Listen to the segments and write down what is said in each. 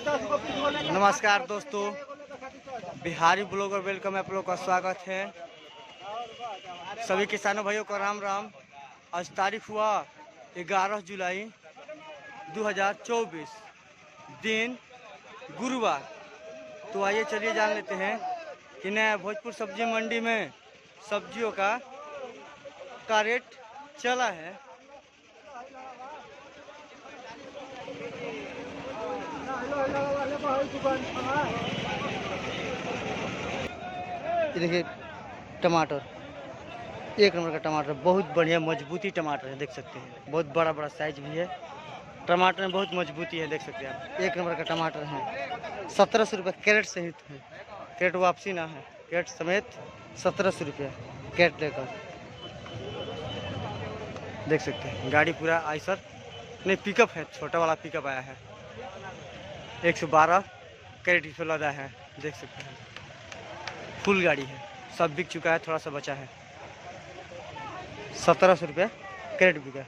नमस्कार दोस्तों, Bihari blogger welcome में आप लोग का स्वागत है। सभी किसानों भाइयों को राम राम। आज तारीख हुआ 11 जुलाई 2024, दिन गुरुवार। तो आइए चलिए जान लेते हैं कि नया भोजपुर सब्जी मंडी में सब्जियों का रेट चला है। देखिए टमाटर, एक नंबर का टमाटर, बहुत बढ़िया मजबूती टमाटर है, देख सकते हैं। बहुत बड़ा बड़ा साइज भी है, टमाटर में बहुत मजबूती है, देख सकते हैं आप। एक नंबर का टमाटर है। 1700 रुपये कैरेट सहित है, कैरेट वापसी ना है, कैरेट समेत 1700 रुपये कैरेट लेकर, देख सकते हैं। गाड़ी पूरा आइसर नहीं, पिकअप है, छोटा वाला पिकअप आया है। 112 कैरेट इसमें लदा है, देख सकते हैं। फुल गाड़ी है, सब बिक चुका है, थोड़ा सा बचा है। 1700 रुपये कैरेट बिका।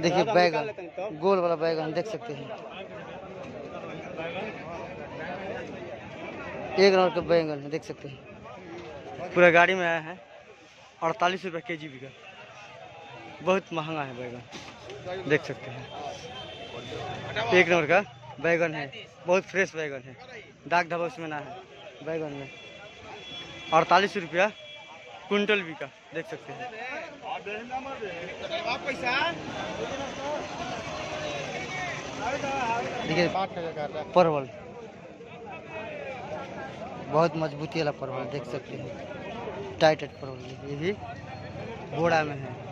देखिए बैगन, गोल वाला बैगन देख सकते हैं। एक नंबर का बैगन है, देख सकते हैं। पूरा गाड़ी में आया है। 48 रुपये केजी बिका। बहुत महंगा है बैगन, देख सकते हैं। एक नंबर का बैगन है, बहुत फ्रेश बैगन है, दाग धब्बा उसमें ना है बैगन में। 48 रुपया कुंटल बिका, देख सकते हैं। देखिए परवल, बहुत मजबूती वाला परवल, देख सकते हैं। टाइट परवल, ये भी बोड़ा में है।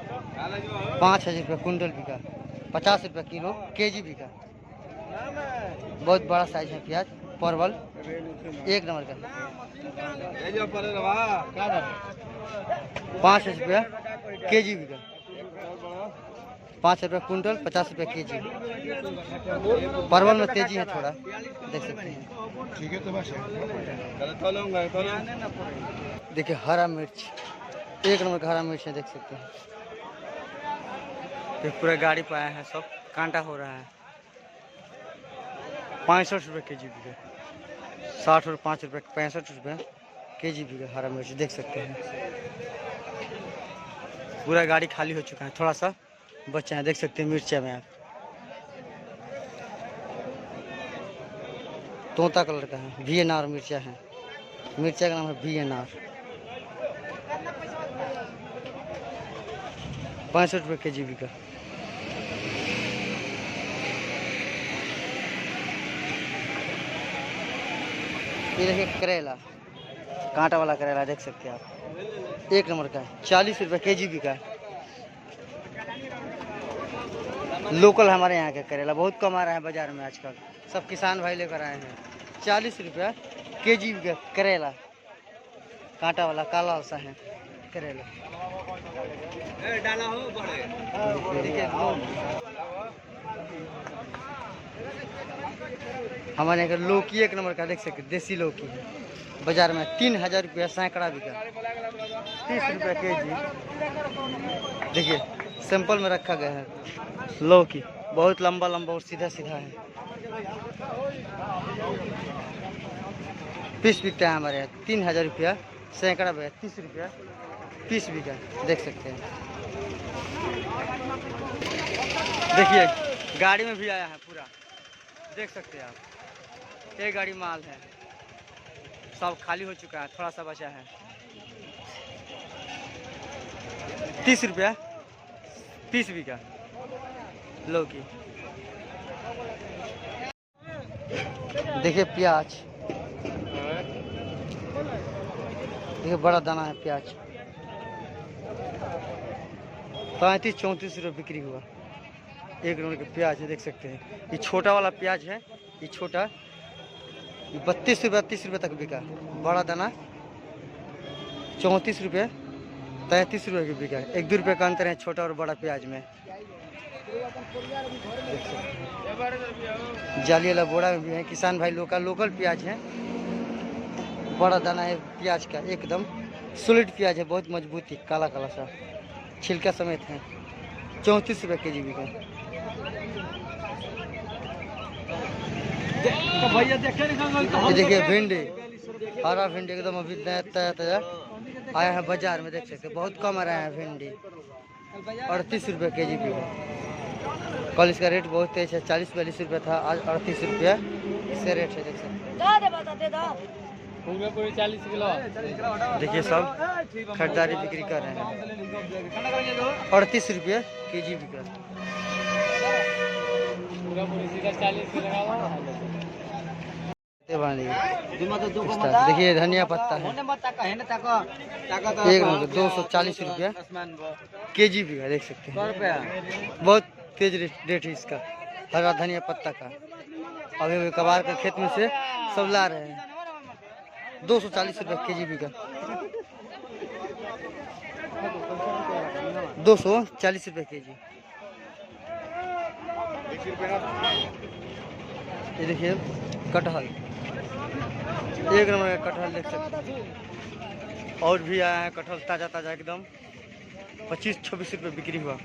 5000 रुपये कुंटल बिका, 50 रुपये किलो केजी बिका। बहुत बड़ा साइज है प्याज, परवल एक नंबर का। 5000 रुपया केजी बिका, 5 रुपये कुंटल, 50 रुपये केजी। परवल में तेजी है थोड़ा, देख सकते हैं। देखिए हरा मिर्च, एक नंबर का हरा मिर्च है, देख सकते हैं। ये पूरा गाड़ी पे आया है, सब कांटा हो रहा है। 65 रुपये केजी बिका, 60 और 5 रुपये 65 रुपये केजी बिका हरा मिर्च, देख सकते हैं। पूरा गाड़ी खाली हो चुका है, थोड़ा सा बचा है, देख सकते हैं। मिर्चा में आप तोता कलर का है, VNR मिर्चा है। मिर्चा का नाम है VNR। 65 रुपये केजी बिका। ये देखिए करेला, कांटा वाला करेला, देख सकते हैं आप। एक नंबर का 40 रुपये केजी बिका। लोकल हमारे यहाँ के करेला बहुत कम आ रहा है बाजार में आजकल, सब किसान भाई लेकर आए हैं। 40 रुपया केजी बिका करेला, कांटा वाला काला सा है करेला। हमारे यहाँ का लौकी एक नंबर का, देख सकते, देसी लौकी है। बाजार में 3000 रुपया सैकड़ा बिका, 30 रुपया केजी। देखिए सैंपल में रखा गया है लौकी, बहुत लंबा लंबा और सीधा सीधा है। पीस बिकता है हमारे यहाँ 3000 रुपया सैकड़ा बिका, 30 रुपया पीस बिका, देख सकते हैं। देखिए गाड़ी में भी आया है पूरा, देख सकते हैं आप। एक गाड़ी माल है, सब खाली हो चुका है, थोड़ा सा बचा है। 30 रुपया पीस बिका लौकी। देखिए प्याज, देखिए बड़ा दाना है प्याज। 35-34 रुपये बिक्री हुआ। एक नंबर का प्याज है, देख सकते हैं। ये छोटा वाला प्याज है, ये छोटा 32 रुपये 30 रुपये तक बिका। बड़ा दाना 34 रुपये 33 रुपये की बिका। 1-2 रुपये का अंतर है छोटा और बड़ा प्याज में। जाली वाला बोड़ा में भी है, किसान भाई लोकल प्याज है। बड़ा दाना है प्याज का, एकदम सॉलिड प्याज है, बहुत मजबूती, काला काला सा छिलका समेत है। 34 रुपये के जी बिका। ये देखिए भिंडी, हरा भिंडी एकदम अभी नया ताजा ताजा आया है बाजार में, देख सकते हैं बहुत कम आ रहा है भिंडी। 38 रुपये के जी बिका। कल इसका रेट बहुत तेज है, 40-42 रुपये था, आज 38 रुपया इसका रेट है, देख सकते हैं। 40 किलो देखिए सब खरीदारी बिक्री कर रहे हैं। 38 रुपये के जी बिका। देखिए धनिया पत्ता है, 240 रुपया के जी बिका, देख सकते हैं। बहुत तेज रेट है इसका, हरा धनिया पत्ता का। अभी कबार के खेत में से सब ला रहे हैं। 240 रुपये के जी बिका। 240 रुपये के जी। ये देखिए कटहल, 1 नंबर का कटहल, देख सकते हैं। और भी आया है कटहल ताज़ा ताज़ा एकदम। 25-26 रुपये बिक्री हुआ।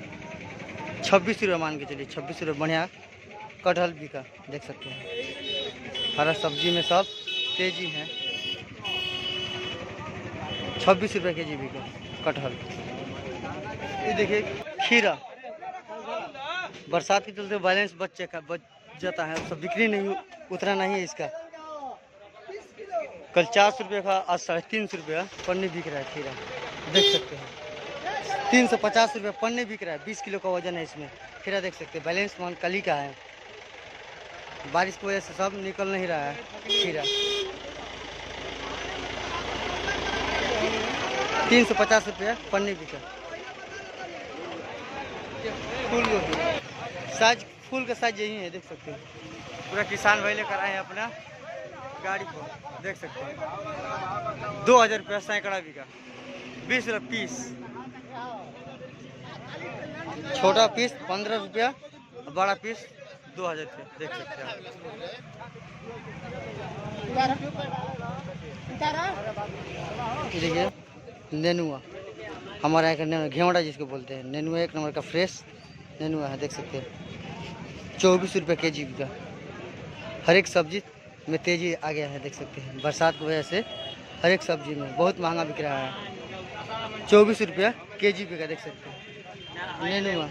26 रुपये मान के चलिए, 26 रुपये बढ़िया कटहल बिका, देख सकते हैं। हरा सब्जी में सब तेजी है। 26 रुपये के जी बिका कटहल। ये देखिए खीरा, बरसात के चलते बैलेंस बच जाता है, सब बिक्री नहीं उतना नहीं है इसका। कल 400 रुपये का, आज 350 रुपये पन्नी बिक रहा है खीरा, देख सकते हैं। 350 रुपये पन्नी बिक रहा है, 20 किलो का वजन है इसमें खीरा, देख सकते हैं। बैलेंस मान कली का है, बारिश की वजह से सब निकल नहीं रहा है खीरा। 350 रुपये पन्नी बिका। फूल गोभी, साइज फूल का साइज यही है, देख सकते हैं। पूरा किसान भाई लेकर आए हैं अपना गाड़ी को, देख सकते हैं। 2000 रुपया सैकड़ा बिका। 20 रुपये पीस, छोटा पीस 15 रुपया, बड़ा पीस 2000 रुपये, देख सकते हैं। देखिए नेनुआ, हमारे यहाँ का नेनुआ, घेवड़ा जिसको बोलते हैं, नेनुआ 1 नंबर का फ्रेश नेनुआ है, देख सकते हैं। 24 रुपये के जी का। हर एक सब्जी में तेजी आ गया है, देख सकते हैं। बरसात की वजह से हर एक सब्जी में बहुत महंगा बिक रहा है। 24 रुपया के जी का, देख सकते हैं नेनुआ।